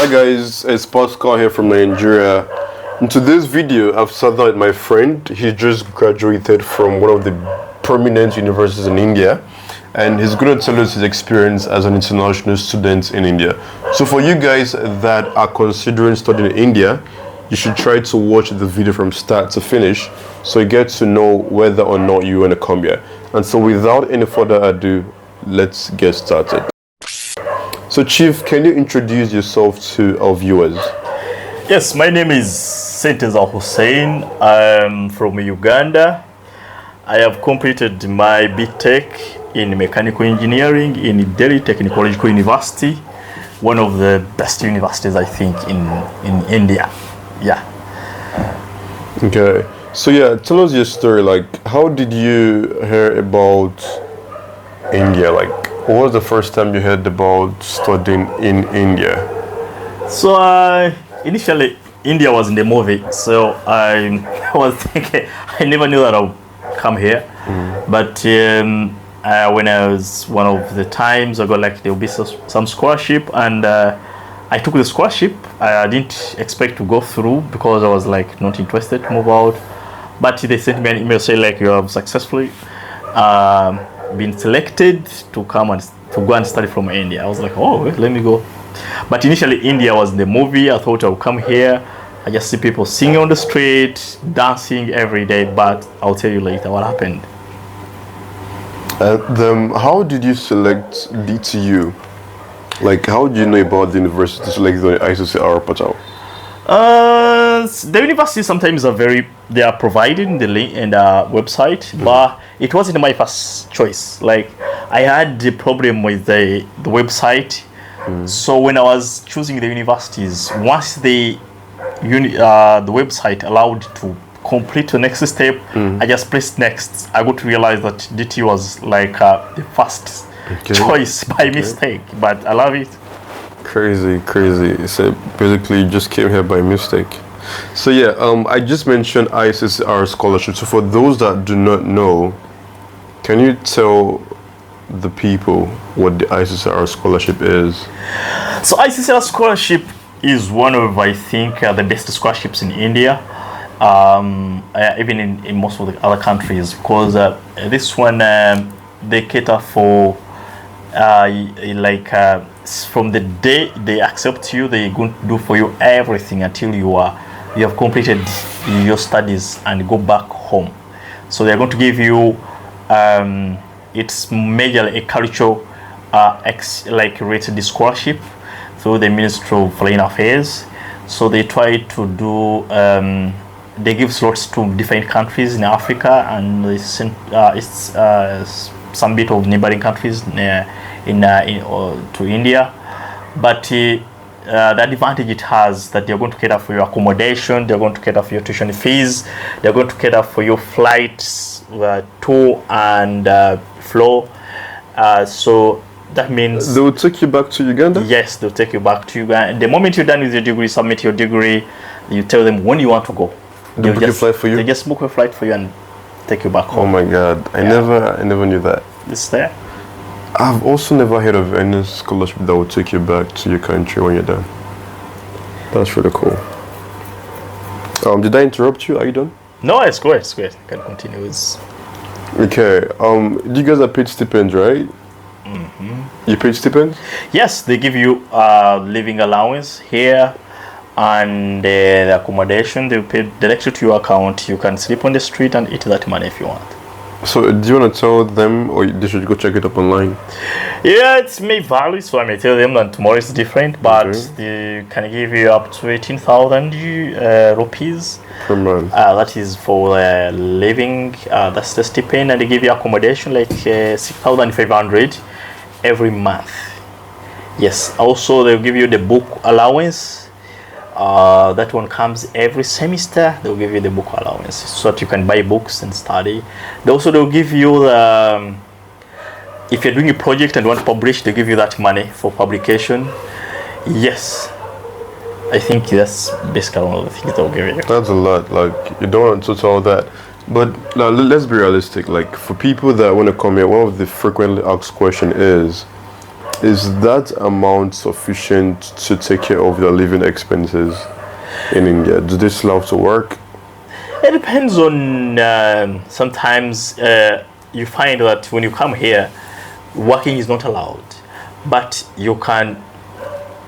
Hi guys, it's Pascal here from Nigeria. In today's video, I've sat down with my friend. He just graduated from one of the prominent universities in India, and he's going to tell us his experience as an international student in India. So for you guys that are considering studying in India, you should try to watch the video from start to finish so you get to know whether or not you want to come here. And so without any further ado, let's get started. So Chief, can you introduce yourself to our viewers? Yes, my name is Senteza Hussein. I'm from Uganda. I have completed my BTech in mechanical engineering in Delhi Technological University, one of the best universities I think in India. Yeah. Okay. So yeah, tell us your story. Like, how did you hear about India? Like, what was the first time you heard about studying in India? So initially, India was in the movie, so I was thinking I never knew that I would come here. But when I was one of the times I got like there will be some scholarship, and I took the scholarship. I didn't expect to go through because I was like not interested to move out. But they sent me an email saying like you have successfully been selected to come and to go and study from India. I was like, oh, let me go. But initially India was in the movie. I thought I would come here. I just see people singing on the street, dancing every day. But I'll tell you later what happened. How did you select DTU? Like, how do you know about the university to select the ICCR portal? The universities sometimes they are provided in the link and website, but it wasn't my first choice. Like, I had the problem with the website. So when I was choosing the universities, once the website allowed to complete the next step, I just pressed next. I got to realize that DT was like the first choice by mistake, but I love it. Crazy. So basically you just came here by mistake. So yeah, I just mentioned ICCR Scholarship. So for those that do not know, can you tell the people what the ICCR Scholarship is? So ICCR Scholarship is one of, I think, the best scholarships in India, even in most of the other countries, because this one, they cater for from the day they accept you, they're going to do for you everything until you have completed your studies and go back home. So they're going to give you it's majorly a cultural rated scholarship through the Ministry of Foreign Affairs. So they try to do they give slots to different countries in Africa, and it's some bit of neighboring countries to India. But the advantage it has that they're going to cater for your accommodation, they're going to cater for your tuition fees, they're going to cater for your flights to and flow. So that means they will take you back to Uganda? Yes, they'll take you back to Uganda. The moment you're done with your degree, submit your degree, you tell them when you want to go. They book a flight for you? They just book a flight for you and take you back home. Oh my God, I never knew that. It's there. I've also never heard of any scholarship that will take you back to your country when you're done. That's really cool. Did I interrupt you? Are you done? No, it's great. I can continue. Okay. You guys are paid stipends, right? You paid stipends? Yes, they give you living allowance here and the accommodation. They pay directly to your account. You can sleep on the street and eat that money if you want. So do you want to tell them, or they should go check it up online? Yeah, it may vary, so I may tell them that tomorrow is different, but they can give you up to 18,000 rupees per month. That is for living. That's the stipend, and they give you accommodation like 6,500 every month. Yes. Also, they'll give you the book allowance. That one comes every semester. They'll give you the book allowance so that you can buy books and study. They'll give you the if you're doing a project and want to publish, they give you that money for publication. Yes, I think that's basically one of the things they'll give you. That's a lot. Like, you don't want to tell that. But now let's be realistic. Like, for people that want to come here, one of the frequently asked question is, Is that amount sufficient to take care of your living expenses in India? Do they still have to work? It depends on, sometimes you find that when you come here, working is not allowed, but you can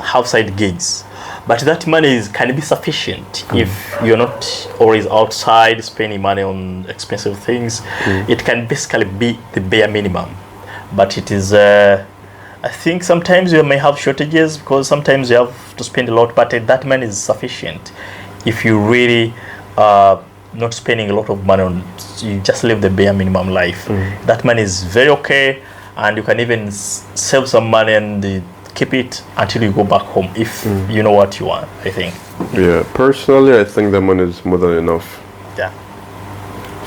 have side gigs. But that money can be sufficient if you're not always outside spending money on expensive things. It can basically be the bare minimum. But it is, I think sometimes you may have shortages because sometimes you have to spend a lot, but that money is sufficient if you really not spending a lot of money on, you just live the bare minimum life. That money is very okay, and you can even save some money and keep it until you go back home if you know what you want, I think. Yeah, personally I think that money is more than enough. Yeah.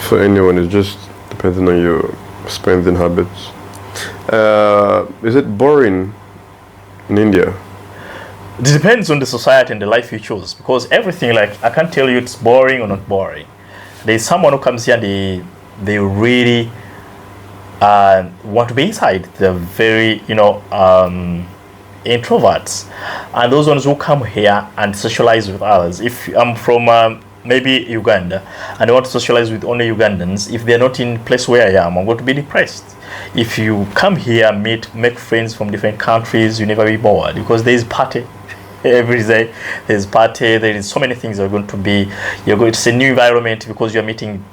For anyone, it's just depending on your spending habits. Is it boring in India? It depends on the society and the life you choose, because everything, like, I can't tell you it's boring or not boring. There's someone who comes here and they really want to be inside. They're very, introverts, and those ones who come here and socialize with others. If I'm from maybe Uganda and I want to socialize with only Ugandans, if they're not in place where I am, I'm going to be depressed. If you come here, make friends from different countries, you never be bored, because there's party every day. There's party. There is so many things are going to be. It's a new environment because you're meeting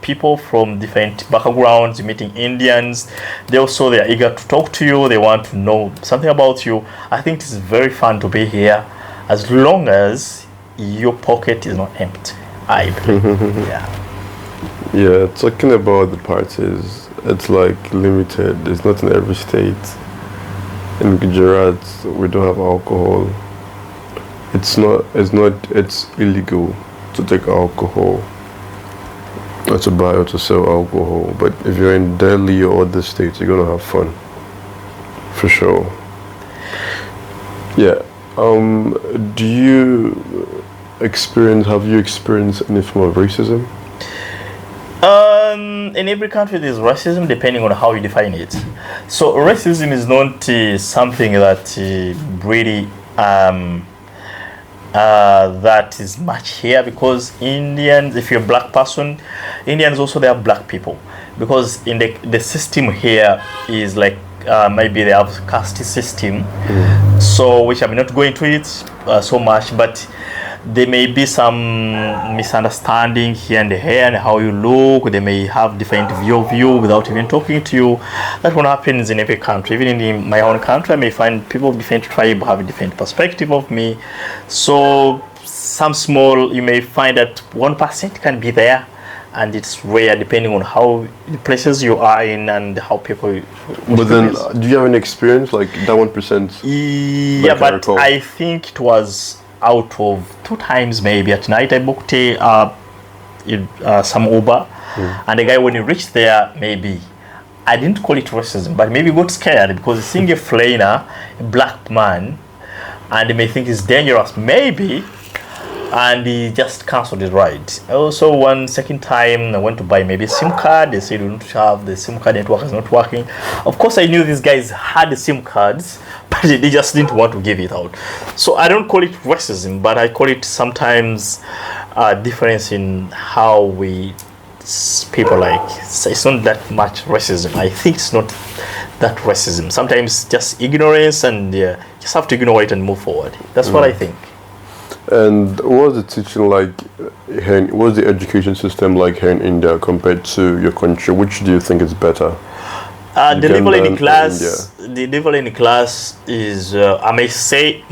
people from different backgrounds. You're meeting Indians. They're eager to talk to you. They want to know something about you. I think it's very fun to be here, as long as your pocket is not empty, I believe. Yeah, talking about the parties, it's like limited. It's not in every state. In Gujarat, we don't have alcohol. It's illegal to take alcohol or to buy or to sell alcohol. But if you're in Delhi or other states, you're gonna have fun, for sure. Yeah. Have you experienced any form of racism? In every country there's racism, depending on how you define it. So racism is not something that really that is much here, because Indians, if you're a black person, Indians also, they have black people, because in the system here is like maybe they have caste system, so which I'm not going to it so much, but there may be some misunderstanding here and there, and how you look. They may have different view of you without even talking to you. That one happens in every country. Even in my own country, I may find people of different tribe have a different perspective of me. So some small, you may find that 1% can be there, and it's rare depending on how the places you are in and how people. But then, do you have any experience like that 1%? Yeah, but I think it was out of 2 times maybe. At night I booked some Uber, and the guy, when he reached there, maybe I didn't call it racism, but maybe got scared because seeing a foreigner, a black man, and he may think it's dangerous, maybe, and he just cancelled his ride. Also, one second time I went to buy maybe a SIM card. They said, "You don't have the SIM card, network is not working." Of course, I knew these guys had the SIM cards, but they just didn't want to give it out. So I don't call it racism, but I call it sometimes a difference in how we people like. It's not that much racism. I think it's not that racism. Sometimes just ignorance, and just have to ignore it and move forward. That's what I think. And what was the teaching like here? What was the education system like here in India compared to your country? Which do you think is better? The level in the class is, I may say,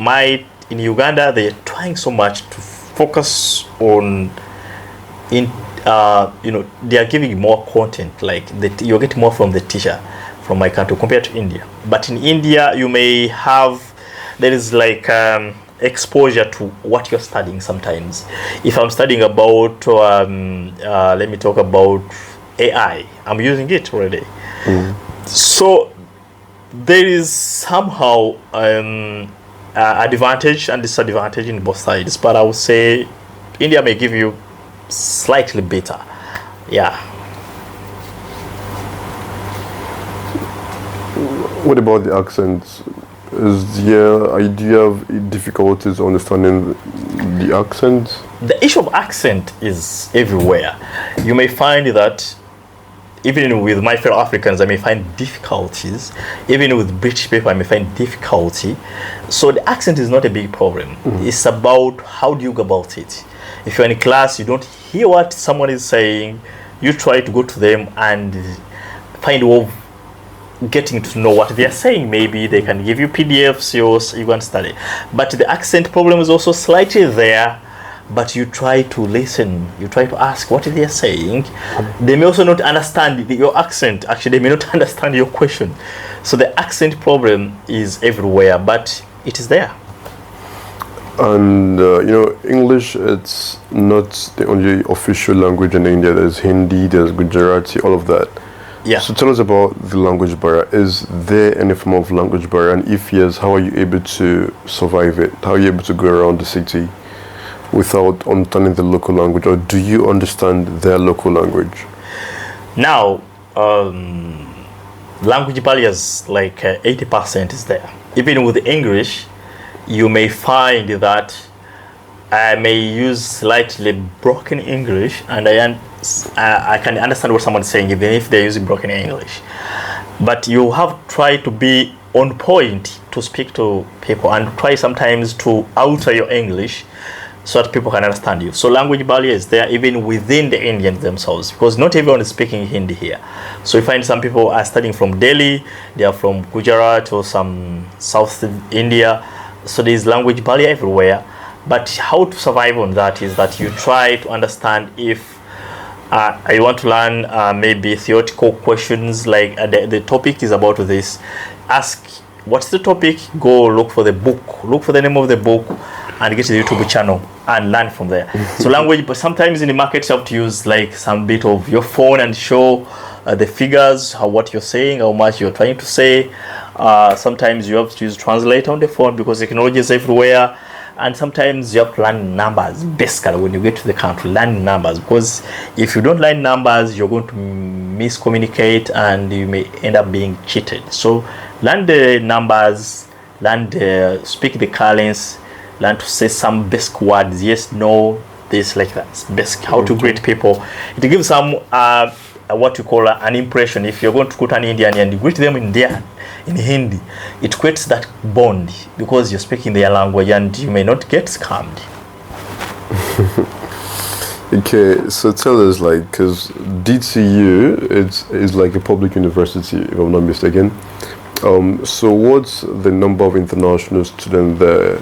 in Uganda they're trying so much to focus on, they are giving more content, like you get more from the teacher from my country compared to India. But in India you may have, there is like exposure to what you're studying sometimes. If I'm studying about, let me talk about AI, I'm using it already. So there is somehow advantage and disadvantage in both sides, but I would say India may give you slightly better. Yeah. What about the accents? Do you have difficulties understanding the accent? The issue of accent is everywhere. You may find that even with my fellow Africans, I may find difficulties. Even with British people, I may find difficulty. So the accent is not a big problem. It's about how do you go about it. If you're in class, you don't hear what someone is saying, you try to go to them and find a way of getting to know what they are saying. Maybe they can give you PDFs, you can study. But the accent problem is also slightly there. But you try to listen, you try to ask what they are saying. They may also not understand your accent. Actually, they may not understand your question. So the accent problem is everywhere, but it is there. And English, it's not the only official language in India. There's Hindi, there's Gujarati, all of that. Yeah. So tell us about the language barrier. Is there any form of language barrier? And if yes, how are you able to survive it? How are you able to go around the city without understanding the local language, or do you understand their local language? Now, language barriers, like 80% is there. Even with English, you may find that I may use slightly broken English, and I can understand what someone's saying even if they're using broken English. But you have to try to be on point to speak to people, and try sometimes to alter your English so that people can understand you. So language barrier is there even within the Indians themselves, because not everyone is speaking Hindi here. So you find some people are studying from Delhi, they are from Gujarat or some South India. So there is language barrier everywhere. But how to survive on that is that you try to understand if I want to learn maybe theoretical questions, like the topic is about this. Ask, what's the topic? Go look for the book, look for the name of the book, and get to the YouTube channel and learn from there. So language, but sometimes in the market you have to use like some bit of your phone and show the figures, what you're saying, how much you're trying to say. Sometimes you have to use translator on the phone because technology is everywhere. And sometimes you have to learn numbers. Basically, when you get to the country, learn numbers, because if you don't learn numbers, you're going to miscommunicate and you may end up being cheated. So learn the numbers, speak the currents, learn to say some basic words, yes, no, this, like that. It's basic, how to greet people. It gives some what you call an impression. If you're going to go to an Indian and you greet them in Hindi, it creates that bond because you're speaking their language and you may not get scammed. Okay, so tell us, like, because DTU is like a public university, if I'm not mistaken. So what's the number of international students there?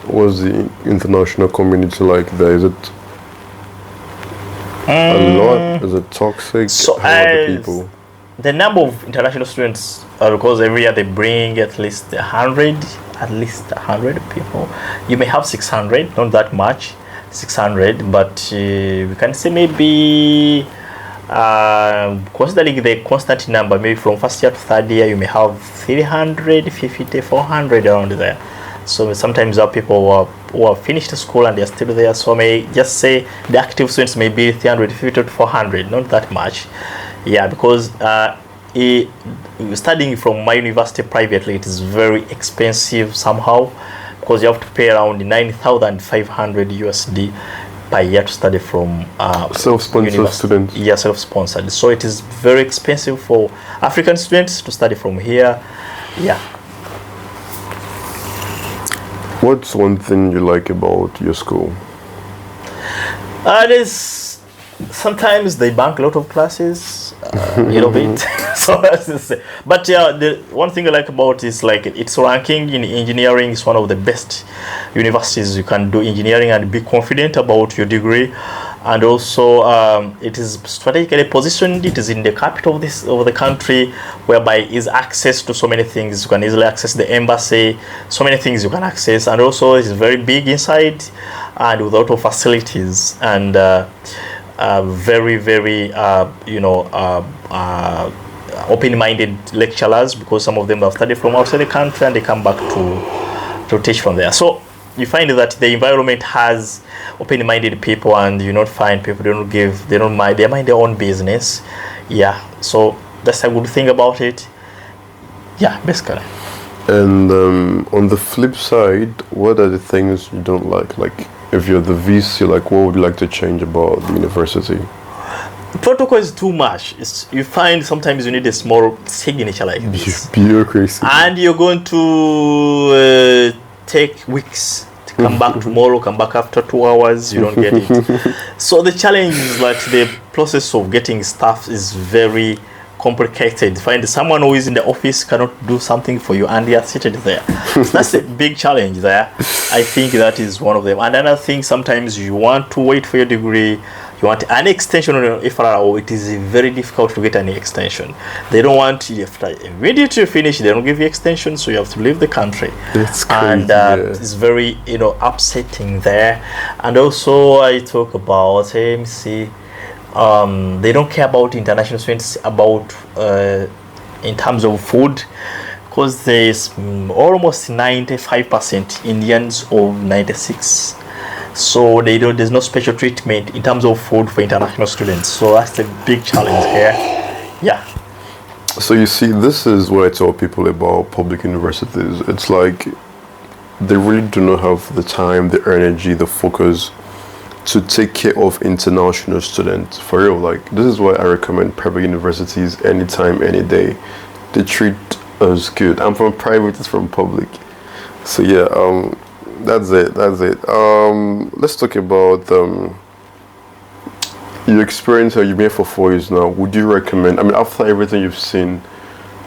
What's the international community like there? Is it a lot? Is it toxic? So how are the people? The number of international students, because every year they bring at least 100 people. You may have 600, not that much, 600, but we can say maybe considering the constant number, maybe from first year to third year, you may have 350, 400 around there. So sometimes there are people who have finished school and they're still there. So I may just say the active students may be 350 to 400, not that much. Yeah, because studying from my university privately, it is very expensive somehow, because you have to pay around 9,500 USD per year to study from self-sponsored students. Yeah, self-sponsored. So it is very expensive for African students to study from here. Yeah. What's one thing you like about your school? There's sometimes they bank a lot of classes, a little bit. So that's to say. But yeah, the one thing I like about is like its ranking in engineering is one of the best universities you can do engineering and be confident about your degree. And also it is strategically positioned. It is in the capital of the country, whereby is access to so many things. You can easily access the embassy, so many things you can access, and also it's very big inside and with a lot of facilities and very open-minded lecturers, because some of them have studied from outside the country and they come back to teach from there. So you find that the environment has open-minded people, and you not find people they mind their own business. Yeah, so that's a good thing about it. Yeah, basically. And on the flip side, what are the things you don't like? Like, if you're the VC, like, what would you like to change about the university? Protocol is too much. You find sometimes you need a small signature like this. Bureaucracy. And you're going to take weeks to come back tomorrow, come back after 2 hours, you don't get it. So the challenge is that the process of getting staff is very complicated. Find someone who is in the office cannot do something for you and they are seated there. So that's a big challenge there. I think that is one of them. And another thing, sometimes you want to wait for your degree, you want an extension on your FRO, it is very difficult to get any extension. They don't want you after immediately you finish, they don't give you extension, so you have to leave the country. That's crazy. And it's very, upsetting there. And also I talk about AMC. They don't care about international students about in terms of food, because there's almost 95% Indians or 96, so there's no special treatment in terms of food for international students. So that's a big challenge here. Yeah. So you see, this is what I tell people about public universities. It's like they really do not have the time, the energy, the focus to take care of international students. For real, like, this is why I recommend private universities anytime, any day. They treat us good. I'm from private, it's from public. So yeah, that's it. Let's talk about your experience. You've been here for 4 years now. Would you recommend, I mean, after everything you've seen,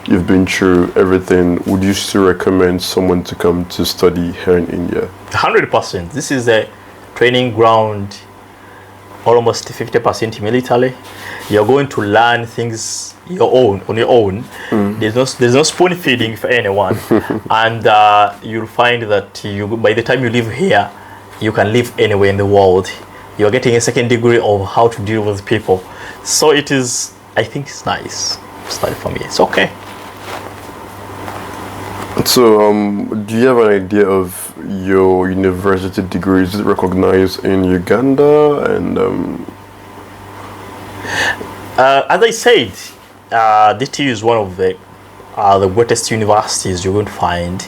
you've been through everything, would you still recommend someone to come to study here in India? 100%. This is a training ground, almost 50% military. You're going to learn things on your own. There's no spoon feeding for anyone. And you'll find that by the time you live here, you can live anywhere in the world. You're getting a second degree of how to deal with people. So it is, I think it's nice. It's nice for me. It's okay. So, do you have an idea of your university degree? Is it recognized in Uganda? And as I said, DTU is one of the greatest universities you're going to find.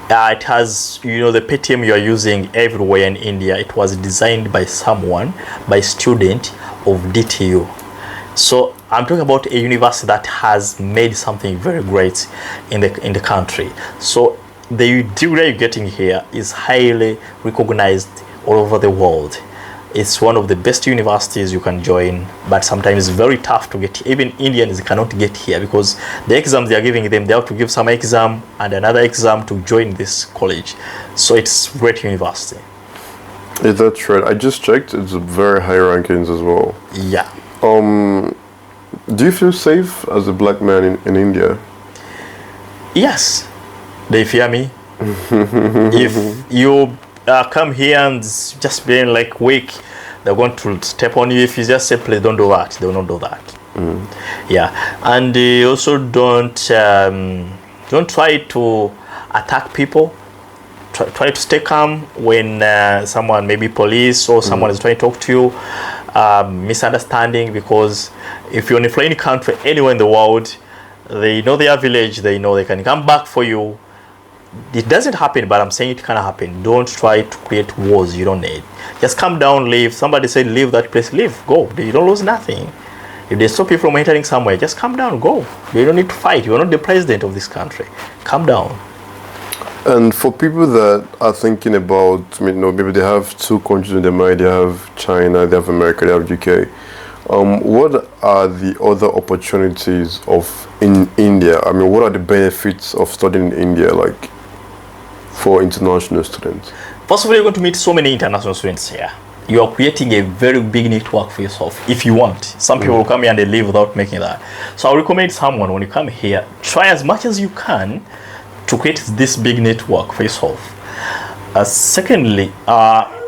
It has, the PTM you are using everywhere in India. It was designed by by a student of DTU. So I'm talking about a university that has made something very great in the country. So the degree you're getting here is highly recognized all over the world. It's one of the best universities you can join, but sometimes it's very tough to get. Even Indians cannot get here because the exams they are giving them, they have to give some exam and another exam to join this college. So it's a great university. Yeah, that's right. I just checked. It's very high rankings as well. Yeah. Do you feel safe as a black man in India? Yes. They fear me. If you come here and just being like weak, they're going to step on you. If you just say, please don't do that, they will not do that. Yeah. And they also don't try to attack people. Try to stay calm when someone, maybe police or someone is trying to talk to you. Misunderstanding, because if you're in a foreign country anywhere in the world, they know their village, they know they can come back for you. It doesn't happen, but I'm saying it can happen. Don't try to create wars you don't need. Just come down, leave. Somebody said leave that place, leave, go. You don't lose nothing. If they stop you from entering somewhere, just come down, go. You don't need to fight. You're not the president of this country. Come down. And for people that are thinking about, maybe they have two countries in their mind, they have China, they have America, they have UK. What are the other opportunities in India? I mean, what are the benefits of studying in India, like, for international students? First of all, you're going to meet so many international students here. You are creating a very big network for yourself, if you want. Some people will come here and they leave without making that. So I recommend someone, when you come here, try as much as you can to create this big network for yourself. Secondly,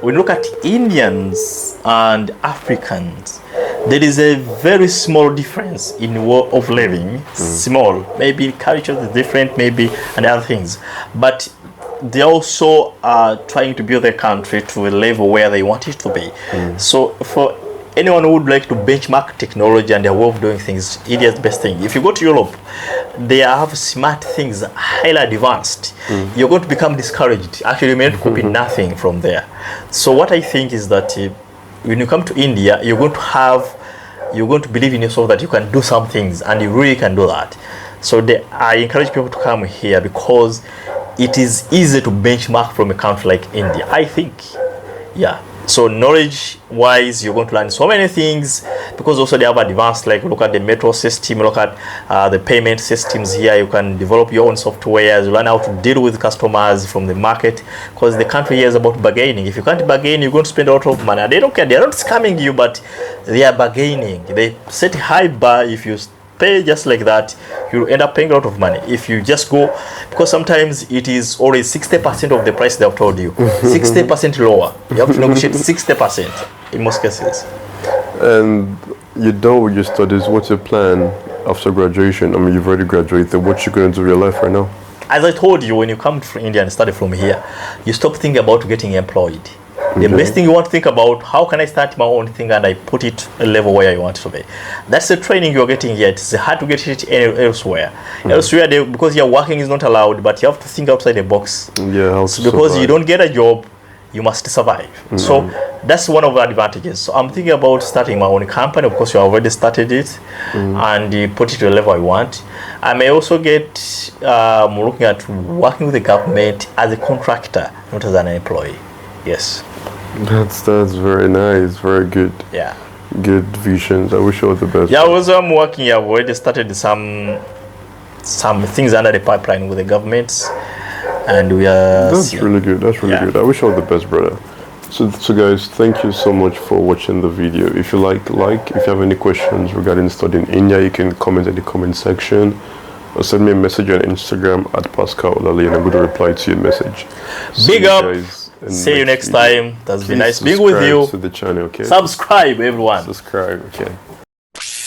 we look at Indians and Africans. There is a very small difference in way of living. Small, maybe culture is different, maybe, and other things. But they also are trying to build their country to a level where they want it to be. So for anyone who would like to benchmark technology and their way of doing things, India is the best thing. If you go to Europe, they have smart things, highly advanced, you're going to become discouraged. Actually, you may not copy nothing from there. So what I think is that when you come to India, you're going to believe in yourself that you can do some things, and you really can do that. So I encourage people to come here because it is easy to benchmark from a country like India, I think. Yeah. So knowledge wise, you're going to learn so many things, because also they have advanced, like look at the metro system, look at the payment systems here. You can develop your own software, you learn how to deal with customers from the market, because the country here is about bargaining. If you can't bargain, you're going to spend a lot of money. They don't care, they're not scamming you, but they are bargaining. They set a high bar. If you pay just like that, you end up paying a lot of money. If you just go, because sometimes it is always 60% of the price they have told you, 60% lower. You have to negotiate 60% in most cases. And you're done with your studies. What's your plan after graduation? I mean, you've already graduated. What you going to do with your life right now? As I told you, when you come to India and study from here, you stop thinking about getting employed. The best thing you want to think about, how can I start my own thing and I put it a level where I want it to be. That's the training you're getting here. It's hard to get it elsewhere. Elsewhere, because your working is not allowed, but you have to think outside the box. Yeah, so because survive. You don't get a job, you must survive. So that's one of the advantages. So I'm thinking about starting my own company. Of course, you already started it and put it to the level I want. I may also get looking at working with the government as a contractor, not as an employee. Yes. That's very nice, very good. Yeah. Good visions. I wish you all the best. Yeah, also I'm working here. I've already started some things under the pipeline with the governments, and we are. That's really good. That's really good. I wish you all the best, brother. So guys, thank you so much for watching the video. If you like, if you have any questions regarding studying India, you can comment in the comment section. Or send me a message on Instagram at Pascal Olale, and I'm going to reply to your message. Big up. See you next time. That's been nice being with you. To the channel, okay? Subscribe, everyone. Subscribe, okay.